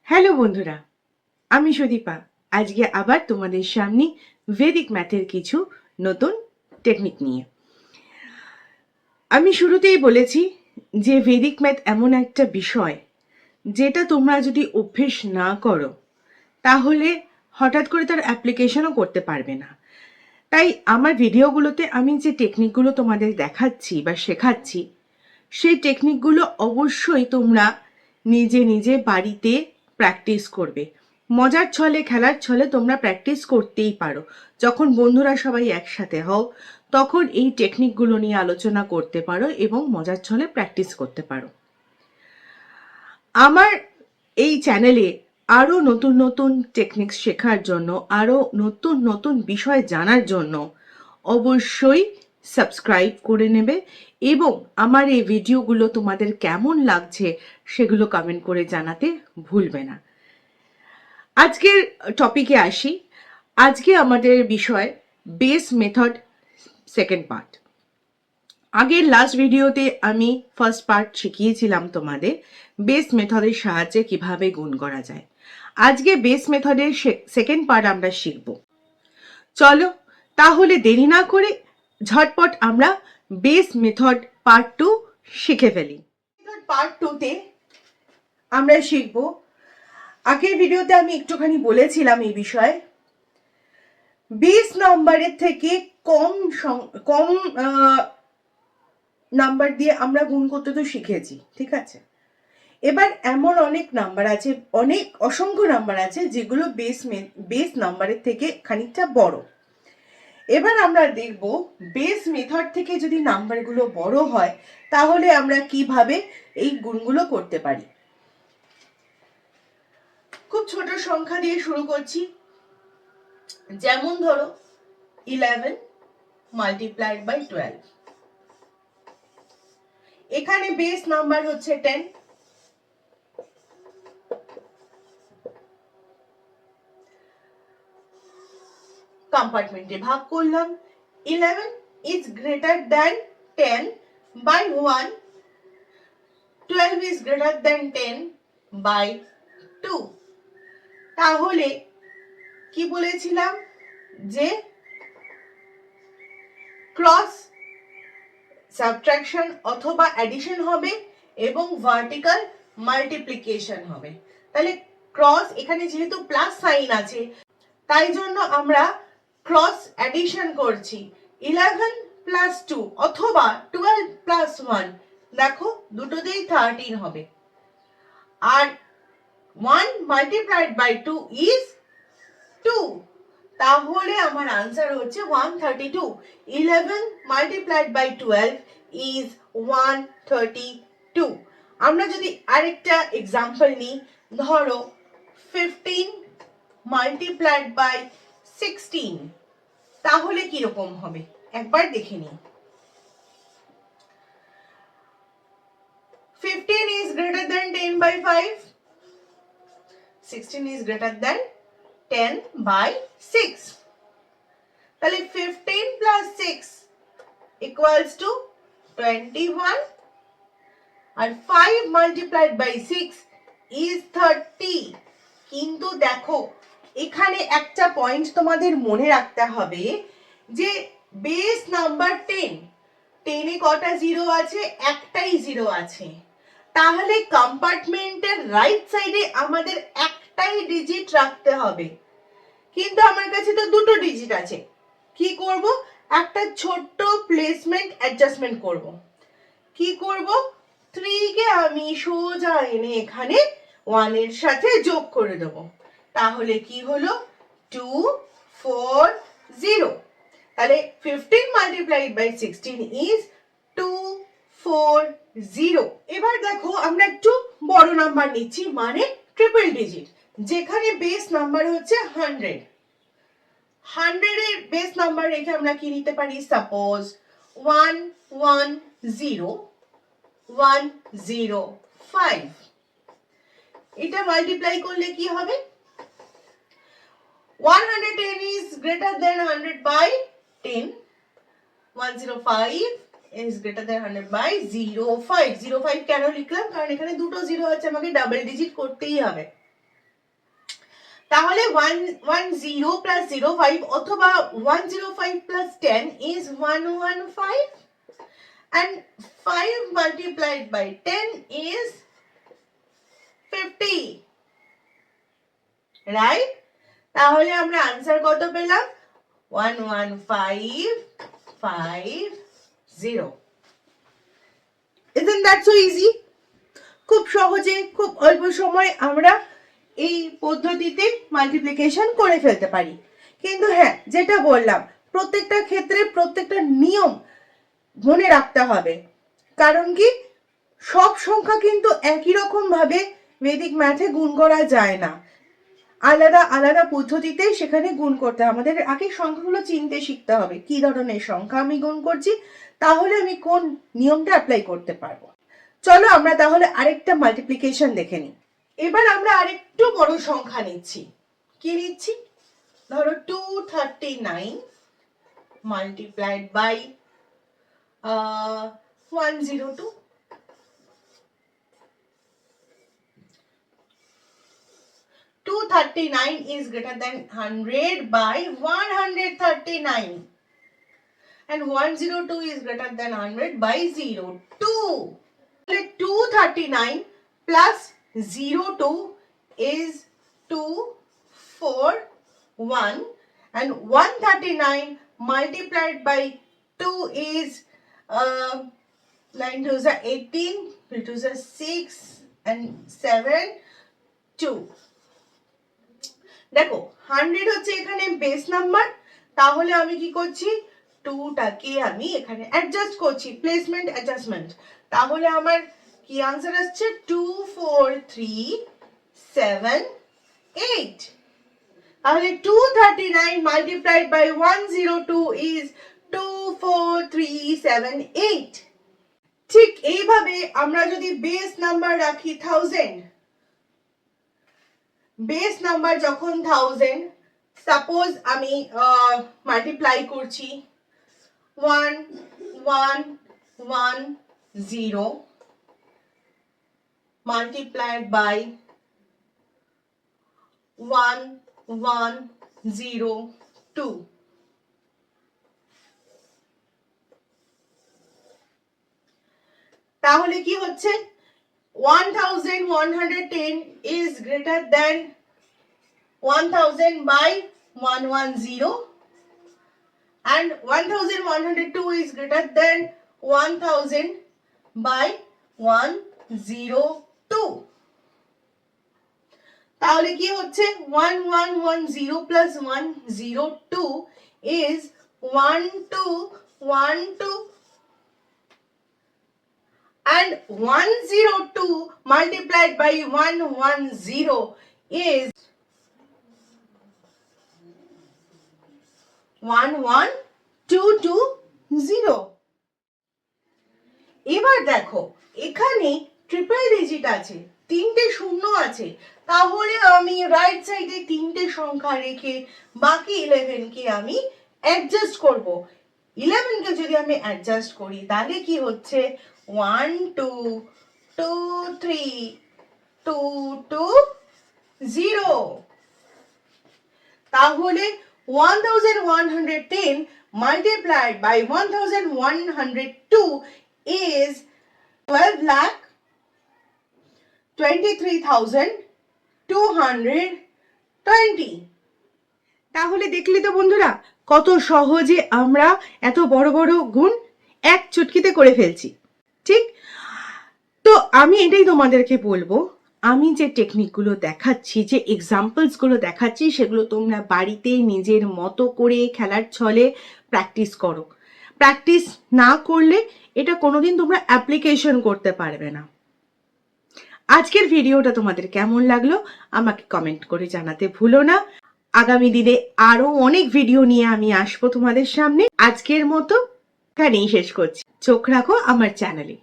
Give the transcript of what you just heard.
Hello বন্ধুরা, আমি সুদীপা। আজকে আবার তোমাদের সামনে ভেদিক ম্যাথের কিছু নতুন টেকনিক নিয়ে। আমি শুরুতেই বলেছি যে ভেদিক ম্যাথ এমন একটা বিষয় যেটা তোমরা যদি অভ্যেস না করো তাহলে হঠাৎ করে তার অ্যাপ্লিকেশনও করতে পারবে না। তাই আমার ভিডিওগুলোতে আমি যে টেকনিকগুলো তোমাদের দেখাচ্ছি বা শেখাচ্ছি সেই টেকনিকগুলো অবশ্যই তোমরা নিজে নিজে বাড়িতে প্র্যাকটিস করবে। মজার ছলে খেলার ছলে তোমরা প্র্যাকটিস করতেই পারো। যখন বন্ধুরা সবাই একসাথে হও তখন এই টেকনিকগুলো নিয়ে আলোচনা করতে পারো এবং মজার ছলে প্র্যাকটিস করতে পারো। আমার এই চ্যানেলে আরও নতুন নতুন টেকনিক শেখার জন্য, আরও নতুন নতুন বিষয় জানার জন্য অবশ্যই সাবস্ক্রাইব করে নেবে এবং আমার এই ভিডিওগুলো তোমাদের কেমন লাগছে সেগুলো কমেন্ট করে জানাতে ভুলবে না। আজকের টপিকে আসি। আজকে আমাদের বিষয় বেস মেথড সেকেন্ড পার্ট। আগের লাস্ট ভিডিওতে আমি ফার্স্ট পার্ট শিখিয়েছিলাম তোমাদের বেস মেথডের সাহায্যে কিভাবে গুণ করা যায়। আজকে বেস মেথডের সেকেন্ড পার্ট আমরা শিখব। চলো তাহলে দেরি না করে ঝটপট আমরা বেস মেথড পার্ট 2 শিখে ফেলি। পার্ট 2তে আমরা শিখব, আগের ভিডিওতে আমি একটুখানি বলেছিলাম এই বিষয়ে, বেস নাম্বারের থেকে কম নাম্বার দিয়ে আমরা গুণ করতে তো শিখেছি, ঠিক আছে। এবার এমন অনেক নাম্বার আছে, অসংখ্য নাম্বার আছে যেগুলো বেস নাম্বারের থেকে খানিকটা বড়। এবার আমরা দেখব বেস মেথড থেকে যদি নাম্বারগুলো বড় হয় তাহলে আমরা কিভাবে এই গুণগুলো করতে পারি। খুব ছোট সংখ্যা দিয়ে শুরু করছি। যেমন ধরো 11 মাল্টিপ্লাইড বাই 12। এখানে বেস নাম্বার হচ্ছে 10। কম্পার্টমেন্টে ভাগ করলাম। 11 is greater than 10 by 1. 12 is greater than 10 by 2. তাহলে কি বলেছিলাম যে ক্রস সাবট্রাকশন অথবা অ্যাডিশন হবে এবং ভার্টিক্যাল মাল্টিপ্লিকেশন হবে। তাহলে ক্রস, এখানে যেহেতু প্লাস সাইন আছে তাই জন্য আমরা ক্রস অ্যাডিশন করছি। 11 প্লাস 2 অথবা 12 প্লাস 1, দেখো দুটোতেই 13 হবে। আর 1 মাল্টিপ্লাইড বাই 2 ইজ 2। তাহলে আমার আনসার হচ্ছে 132। 11 মাল্টিপ্লাইড বাই 12 ইজ 132। আমরা যদি আরেকটা এক্সাম্পল নিই, ধরো 15 মাল্টিপ্লাইড বাই 16, তাহলে কি রকম হবে একবার দেখে নিই। 15 is greater than 10 by 5. 16 is greater than 10 by 6. তাহলে 15 plus 6 equals to 21. R 5 multiplied by 6 is 30. কিন্তু দেখো এখানে একটা পয়েন্ট তোমাদের মনে রাখতে হবে যে বেস নাম্বার 10, 10-এ কটা জিরো আছে? একটাই জিরো আছে। তাহলে কম্পার্টমেন্টের রাইট সাইডে আমাদের একটাই ডিজিট রাখতে হবে, কিন্তু আমার কাছে তো দুটো ডিজিট আছে। কি করব? একটা ছোট্ট প্লেসমেন্ট অ্যাডজাস্টমেন্ট করব। কি করব? 3 কে আমি সোজা এনে এখানে 1 এর সাথে যোগ করে দেব। তাহলে কি হলো? 240। তাহলে 15 মাল্টিপ্লাইড বাই 16 ইজ 240। এবার দেখো আমরা একটু বড় নাম্বার নিচ্ছি, মানে ট্রিপল ডিজিট, যেখানে বেস নাম্বার হচ্ছে 100। 100 এর বেস নাম্বার রেখে আমরা কি নিতে পারি? সাপোজ 110,105। এটা মাল্টিপ্লাই করলে কি হবে? 110 is greater than 100 by 10. 105 is greater than 100 by 05. 05 কেন লিখলাম? কারণ এখানে দুটো জিরো আছে, আমাকে ডাবল ডিজিট করতেই হবে। তাহলে 110 plus 05 অথবা 105 plus 10 is 115 and 5 multiplied by 10 is 50, right? তাহলে আমরা আনসার কত পেলাম? 11550. Isn't that so easy? খুব সহজে খুব অল্প সময় আমরা এই পদ্ধতিতে মাল্টিপ্লিকেশন করে ফেলতে পারি। কিন্তু হ্যাঁ, যেটা বললাম, প্রত্যেকটা ক্ষেত্রে প্রত্যেকটা নিয়ম মনে রাখতে হবে। কারণ কি, সব সংখ্যা কিন্তু একই রকম ভাবে বৈদিক ম্যাথে গুণ করা যায় না, আলাদা আলাদা পদ্ধতিতে সেখানে গুণ করতে হবে। আমাদের আগে সংখ্যাগুলো চিনতে শিখতে হবে, কি ধরনের সংখ্যা আমি গুণ করছি, তাহলে আমি কোন নিয়মটা অ্যাপ্লাই করতে পারবো। চলো আমরা তাহলে আরেকটা মাল্টিপ্লিকেশন দেখে নিই। এবার আমরা আরেকটু বড় সংখ্যা নিচ্ছি। কি নিচ্ছি? ধরো 239 multiplied by 102। 239 is greater than 100 by 139 and 102 is greater than 100 by 02. 239 plus 02 is 241 and 139 multiplied by 2 is 9 2s are 18, 3 2s are 6 and 7 2. দেখো 100 হচ্ছে এখানে বেস নাম্বার, তাহলে আমি কি করছি, 2টাকে আমি এখানে অ্যাডজাস্ট করছি, প্লেসমেন্ট অ্যাডজাস্টমেন্ট। তাহলে আমার কি आंसर আসছে 24378। তাহলে 239 multiplied by 102 is 24378। ঠিক এইভাবে আমরা যদি বেস নাম্বার রাখি 1000, বেস নাম্বার যখন 1000, সাপোজ আমি মাল্টিপ্লাই করছি 1110 multiplied by 1102, তাহলে কি হচ্ছে, 1110 is greater than 1000 by 110 and 1102 is greater than 1000 by 102। তাহলে কি হচ্ছে, 1110 plus 102 is 1212 and 102 multiplied by 110 is 11220। এবার দেখো এখানে ট্রিপল ডিজিট আছে, 3টে শূন্য আছে, তাহলে আমি রাইট সাইডে 3টে সংখ্যা রেখে বাকি 11 কে আমি অ্যাডজাস্ট করব। 11 কে যদি আমি অ্যাডজাস্ট করি তাহলে কি হচ্ছে, 1 2 2 3 2 2 0। তাহলে 1110 multiplied by 1102 is 12,23,220। তাহলে দেখলি তো বন্ধুরা, কত সহজে আমরা এত বড় বড় গুণ এক চুটকিতে করে ফেলছি। ঠিক তো আমি এটাই তোমাদেরকে বলবো, আমি যে টেকনিকগুলো দেখাচ্ছি, যে এক্সাম্পলসগুলো দেখাচ্ছি, সেগুলো তোমরা বাড়িতে নিজের মতো করে খেলার ছলে প্র্যাকটিস করো। প্র্যাকটিস না করলে এটা কোনোদিন তোমরা অ্যাপ্লিকেশন করতে পারবে না। আজকের ভিডিওটা তোমাদের কেমন লাগলো আমাকে কমেন্ট করে জানাতে ভুলো না। আগামী দিনে আরো অনেক ভিডিও নিয়ে আমি আসবো তোমাদের সামনে। আজকের মতো এখানেই শেষ করছি। চোখ রাখো আমার চ্যানেলে।